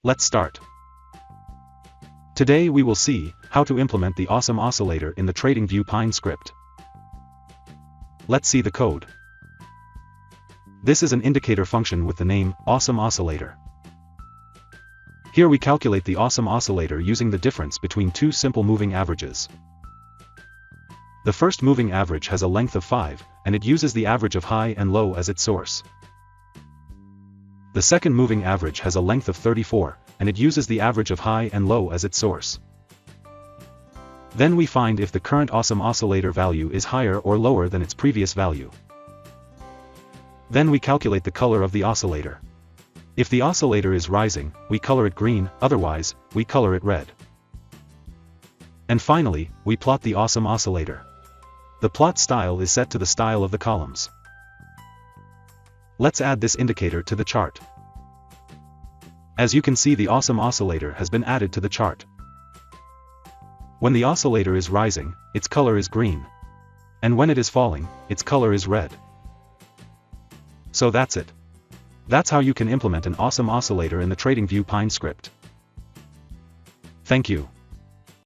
Let's start. Today we will see how to implement the awesome oscillator in the TradingView Pine script. Let's see the code. This is an indicator function with the name awesome oscillator. Here we calculate the awesome oscillator using the difference between two simple moving averages. The first moving average has a length of 5, and it uses the average of high and low as its source. The second moving average has a length of 34, and it uses the average of high and low as its source. Then we find if the current awesome oscillator value is higher or lower than its previous value. Then we calculate the color of the oscillator. If the oscillator is rising, we color it green, otherwise, we color it red. And finally, we plot the awesome oscillator. The plot style is set to the style of the columns. Let's add this indicator to the chart. As you can see, the awesome oscillator has been added to the chart. When the oscillator is rising, its color is green. And when it is falling, its color is red. So that's it. That's how you can implement an awesome oscillator in the TradingView Pine script. Thank you.